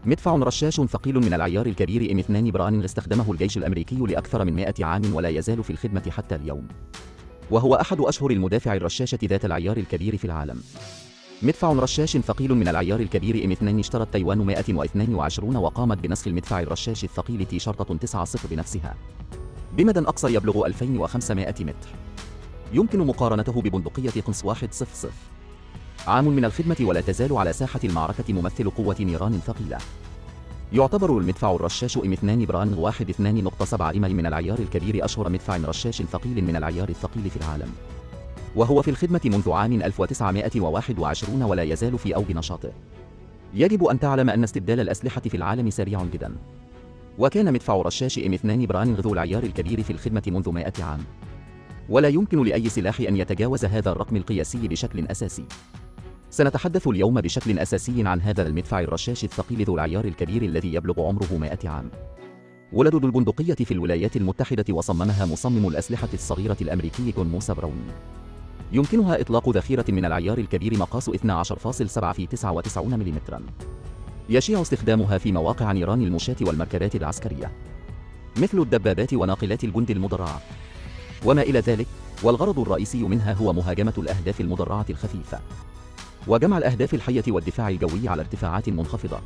مدفع رشاش ثقيل من العيار الكبير M2 براونينغ استخدمه الجيش الأمريكي لأكثر من 100 عام ولا يزال في الخدمة حتى اليوم، وهو أحد أشهر المدافع الرشاشة ذات العيار الكبير في العالم. مدفع رشاش ثقيل من العيار الكبير M2 اشترت تايوان 122 وقامت بنسخ المدفع الرشاش الثقيل T-90 بنفسها بمدى أقصى يبلغ 2500 متر. يمكن مقارنته ببندقية قنص 100. عام من الخدمة ولا تزال على ساحة المعركة ممثل قوة نيران ثقيلة. يعتبر المدفع الرشاش M2 براونينغ 1.2.7 من العيار الكبير أشهر مدفع رشاش ثقيل من العيار الثقيل في العالم، وهو في الخدمة منذ عام 1921 ولا يزال في أوج نشاطه. يجب أن تعلم أن استبدال الأسلحة في العالم سريع جدا، وكان مدفع رشاش M2 براونينغ ذو العيار الكبير في الخدمة منذ 100 عام، ولا يمكن لأي سلاح أن يتجاوز هذا الرقم القياسي بشكل أساسي. سنتحدث اليوم بشكل أساسي عن هذا المدفع الرشاش الثقيل ذو العيار الكبير الذي يبلغ عمره 100 عام. ولد ذو البندقية في الولايات المتحدة وصممها مصمم الأسلحة الصغيرة الأمريكي جون موسى براون. يمكنها إطلاق ذخيرة من العيار الكبير مقاس 12.7 في 99 ملم. يشيع استخدامها في مواقع نيران المشاة والمركبات العسكرية مثل الدبابات وناقلات الجند المدرعة وما إلى ذلك، والغرض الرئيسي منها هو مهاجمة الأهداف المدرعة الخفيفة وجمع الأهداف الحية والدفاع الجوي على ارتفاعات منخفضة.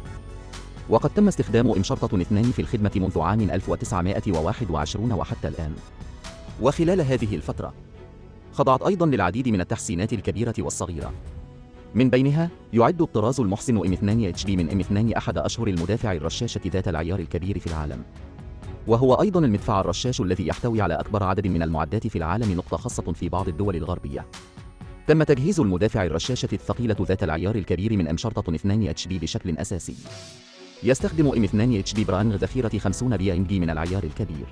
وقد تم استخدام M2 في الخدمة منذ عام 1921 وحتى الآن. وخلال هذه الفترة خضعت أيضا للعديد من التحسينات الكبيرة والصغيرة. من بينها يعد الطراز المحسن M2HB من M2 أحد أشهر المدافع الرشاشة ذات العيار الكبير في العالم، وهو أيضا المدفع الرشاش الذي يحتوي على أكبر عدد من المعدات في العالم، نقطة خاصة في بعض الدول الغربية. تم تجهيز المدافع الرشاشة الثقيلة ذات العيار الكبير من M2HB بشكل أساسي. يستخدم M2HB براونينغ ذخيرة 50 BMG من العيار الكبير،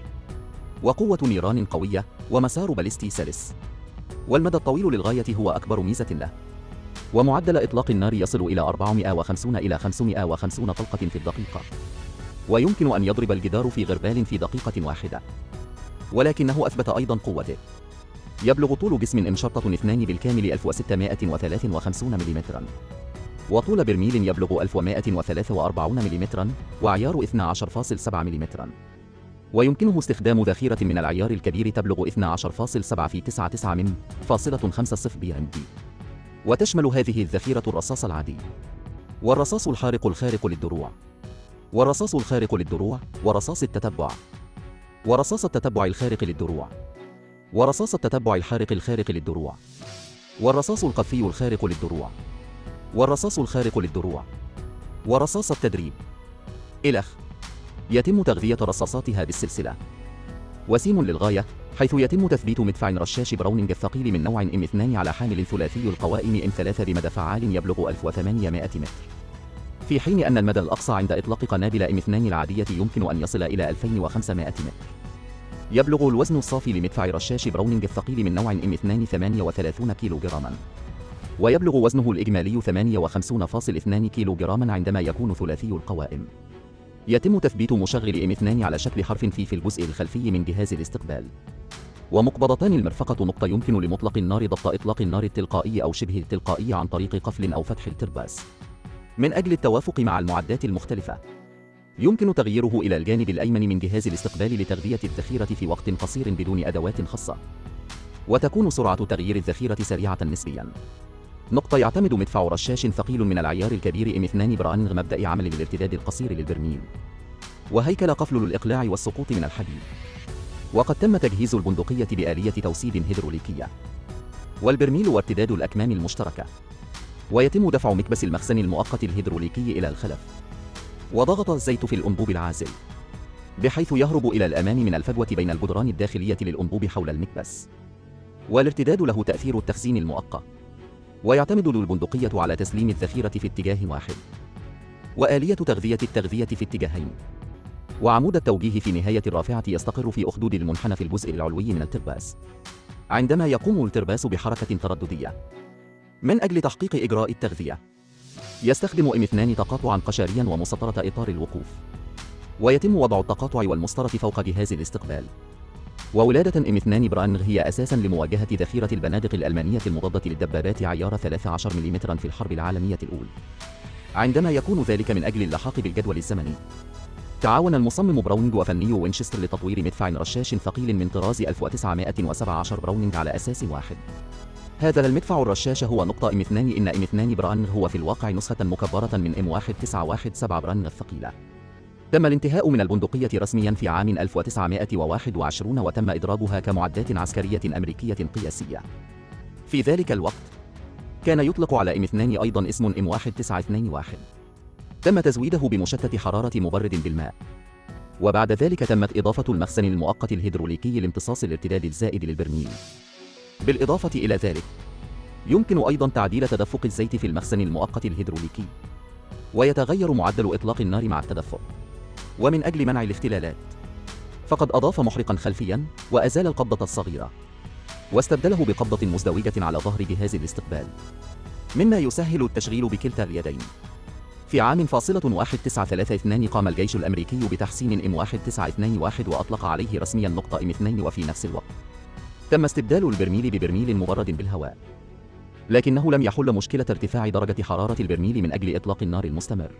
وقوة نيران قوية ومسار باليستي سلس، والمدى الطويل للغاية هو أكبر ميزة له. ومعدل إطلاق النار يصل إلى 450 إلى 550 طلقة في الدقيقة، ويمكن أن يضرب الجدار في غربال في دقيقة واحدة. ولكنه أثبت أيضا قوته. يبلغ طول جسم M2 بالكامل 1653 ملم، وطول برميل يبلغ 1143 ملم، وعيار 12.7 ملم. ويمكنه استخدام ذخيرة من العيار الكبير تبلغ 12.7 في 99.50 BMG، وتشمل هذه الذخيرة الرصاص العادي، والرصاص الخارق للدروع، والرصاص الخارق للدروع، ورصاص التتبع، ورصاص التتبع الخارق للدروع، ورصاص التتبع الخارق للدروع، والرصاص القذفي الخارق للدروع، والرصاص الخارق للدروع، ورصاص التدريب. إلخ. يتم تغذية رصاصاتها بالسلسلة. وسيم للغاية، حيث يتم تثبيت مدفع رشاش براونينغ الثقيل من نوع M2 على حامل ثلاثي القوائم M3 بمدى فعال يبلغ 1800 متر، في حين أن المدى الأقصى عند إطلاق قنابل M2 العادية يمكن أن يصل إلى 2500 متر. يبلغ الوزن الصافي لمدفع رشاش براونينغ الثقيل من نوع M2 38 كيلوغراما، ويبلغ وزنه الإجمالي 58.2 كيلوغراما عندما يكون ثلاثي القوائم. يتم تثبيت مشغل M2 على شكل حرف في الجزء الخلفي من جهاز الاستقبال، ومقبضتان المرفقة نقطة يمكن لمطلق النار ضبط إطلاق النار التلقائي أو شبه التلقائي عن طريق قفل أو فتح الترباس من أجل التوافق مع المعدات المختلفة. يمكن تغييره إلى الجانب الأيمن من جهاز الاستقبال لتغذية الذخيرة في وقت قصير بدون أدوات خاصة، وتكون سرعة تغيير الذخيرة سريعة نسبياً. نقطة. يعتمد مدفع رشاش ثقيل من العيار الكبير M2 براونينغ مبدأ عمل الارتداد القصير للبرميل، وهيكل قفل للإقلاع والسقوط من الحديد. وقد تم تجهيز البندقية بآلية توسيد هيدروليكية، والبرميل وارتداد الأكمام المشتركة، ويتم دفع مكبس المخزن المؤقت الهيدروليكي إلى الخلف، وضغط الزيت في الأنبوب العازل بحيث يهرب إلى الأمام من الفجوة بين الجدران الداخلية للأنبوب حول المكبس. والارتداد له تأثير التخزين المؤقت، ويعتمد البندقية على تسليم الذخيرة في اتجاه واحد، وآلية التغذية في اتجاهين، وعمود التوجيه في نهاية الرافعة يستقر في أخدود المنحنى في الجزء العلوي من الترباس عندما يقوم الترباس بحركة ترددية. من أجل تحقيق إجراء التغذية يستخدم M2 تقاطعا قشريا ومسطرة إطار الوقوف، ويتم وضع التقاطع والمسطرة فوق جهاز الاستقبال. وولادة M2 براونينغ هي أساساً لمواجهة ذخيرة البنادق الألمانية المضادة للدبابات عيار 13 ملم في الحرب العالمية الأولى. عندما يكون ذلك من أجل اللحاق بالجدول الزمني. تعاون المصمم براونينج وفني وينشستر لتطوير مدفع رشاش ثقيل من طراز 1917 براونينج على أساس واحد. هذا المدفع الرشاش هو نقطة M2 إن M2 براونينج هو في الواقع نسخة مكبرة من M1917 براونينج الثقيلة. تم الانتهاء من البندقية رسميا في عام 1921 وتم إدراجها كمعدات عسكرية أمريكية قياسية. في ذلك الوقت كان يطلق على M2 أيضا اسم M1921. تم تزويده بمشتت حرارة مبرد بالماء، وبعد ذلك تمت إضافة المخزن المؤقت الهيدروليكي لامتصاص الارتداد الزائد للبرميل. بالإضافة إلى ذلك يمكن أيضا تعديل تدفق الزيت في المخزن المؤقت الهيدروليكي، ويتغير معدل إطلاق النار مع التدفق. ومن أجل منع الاختلالات فقد أضاف محرقا خلفيا وأزال القبضة الصغيرة واستبدله بقبضة مزدوجة على ظهر جهاز الاستقبال، مما يسهل التشغيل بكلتا اليدين. في عام 1932 قام الجيش الأمريكي بتحسين M1921 وأطلق عليه رسميا نقطة M2، وفي نفس الوقت تم استبدال البرميل ببرميل مبرد بالهواء، لكنه لم يحل مشكلة ارتفاع درجة حرارة البرميل من أجل إطلاق النار المستمر.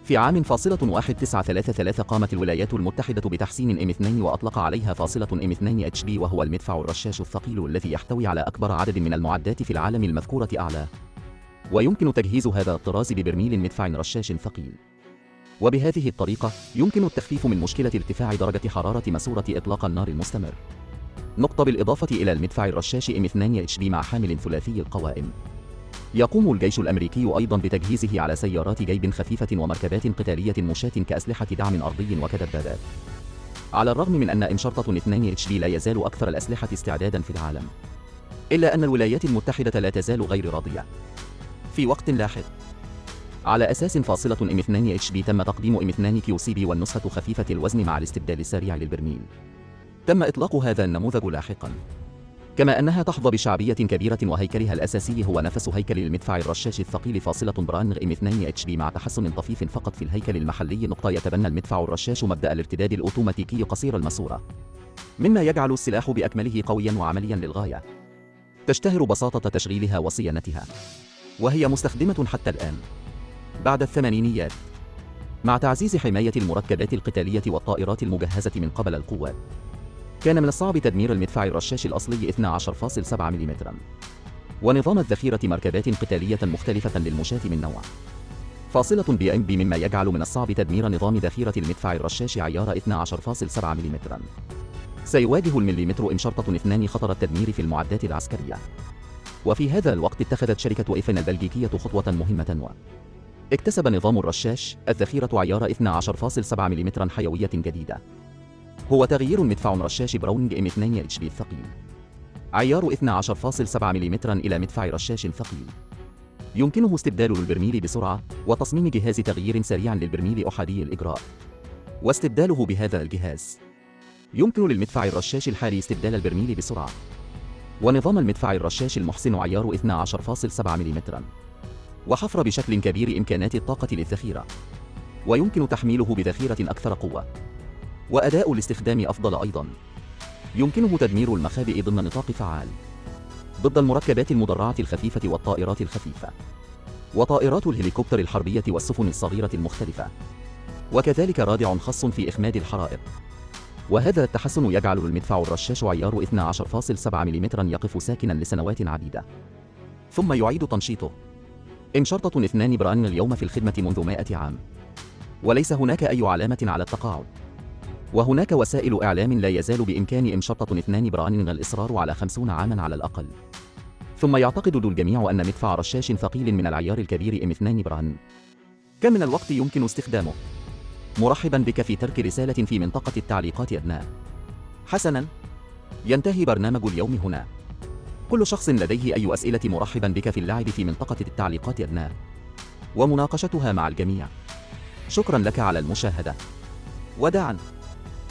في عام 1933 قامت الولايات المتحدة بتحسين M2 وأطلق عليها فاصلة M2HB، وهو المدفع الرشاش الثقيل الذي يحتوي على أكبر عدد من المعدات في العالم المذكورة أعلاه، ويمكن تجهيز هذا الطراز ببرميل مدفع رشاش ثقيل. وبهذه الطريقة يمكن التخفيف من مشكلة ارتفاع درجة حرارة ماسورة إطلاق النار المستمر. نقطة بالإضافة إلى المدفع الرشاش M2HB مع حامل ثلاثي القوائم. يقوم الجيش الأمريكي أيضا بتجهيزه على سيارات جيب خفيفة ومركبات قتالية مشاة كأسلحة دعم أرضي وكدبابات. على الرغم من أن M2HB لا يزال أكثر الأسلحة استعدادا في العالم، إلا أن الولايات المتحدة لا تزال غير راضية. في وقت لاحق على أساس فاصلة M2HB تم تقديم M2QCB والنسخة خفيفة الوزن مع الاستبدال السريع للبرميل. تم إطلاق هذا النموذج لاحقا، كما أنها تحظى بشعبية كبيرة وهيكلها الأساسي هو نفس هيكل المدفع الرشاش الثقيل فاصلة براونينج M2HB مع تحسن طفيف فقط في الهيكل المحلي. نقطة يتبنى المدفع الرشاش مبدأ الارتداد الأوتوماتيكي قصير الماسورة، مما يجعل السلاح بأكمله قويا وعمليا للغاية. تشتهر بساطة تشغيلها وصيانتها، وهي مستخدمة حتى الآن بعد الثمانينيات، مع تعزيز حماية المركبات القتالية والطائرات المجهزة من قبل القوات. كان من الصعب تدمير المدفع الرشاش الأصلي 12.7 ملم، ونظام الذخيرة مركبات قتالية مختلفة للمشاة من نوع فاصلة BMB، مما يجعل من الصعب تدمير نظام ذخيرة المدفع الرشاش عيار 12.7 ملم. سيواجه المليمتر M2 خطر التدمير في المعدات العسكرية. وفي هذا الوقت اتخذت شركة إفن البلجيكية خطوة مهمة، اكتسب نظام الرشاش الذخيرة عيار 12.7 ملم حيوية جديدة، هو تغيير مدفع رشاش براونينج M2HB الثقيل عيار 12.7 ملم إلى مدفع رشاش ثقيل يمكنه استبدال البرميل بسرعة، وتصميم جهاز تغيير سريع للبرميل أحادي الإجراء واستبداله بهذا الجهاز. يمكن للمدفع الرشاش الحالي استبدال البرميل بسرعة. ونظام المدفع الرشاش المحسن عيار 12.7 ملم، وحفر بشكل كبير إمكانات الطاقة للذخيرة، ويمكن تحميله بذخيرة أكثر قوة، وأداء الاستخدام أفضل أيضا. يمكنه تدمير المخابئ ضمن نطاق فعال ضد المركبات المدرعة الخفيفة والطائرات الخفيفة وطائرات الهليكوبتر الحربية والسفن الصغيرة المختلفة، وكذلك رادع خاص في إخماد الحرائق. وهذا التحسن يجعل المدفع الرشاش عيار 12.7 ملم يقف ساكنا لسنوات عديدة، ثم يعيد تنشيطه. M2 براونينج اليوم في الخدمة منذ 100 عام، وليس هناك أي علامة على التقاعد. وهناك وسائل إعلام لا يزال بإمكان M2 براونينج الإصرار على 50 عاما على الأقل. ثم يعتقد الجميع أن مدفع رشاش ثقيل من العيار الكبير M2 براونينج كم من الوقت يمكن استخدامه؟ مرحبا بك في ترك رسالة في منطقة التعليقات أدناه. حسنا، ينتهي برنامج اليوم هنا. كل شخص لديه أي أسئلة مرحبا بك في اللعب في منطقة التعليقات أدناه ومناقشتها مع الجميع. شكرا لك على المشاهدة. وداعا.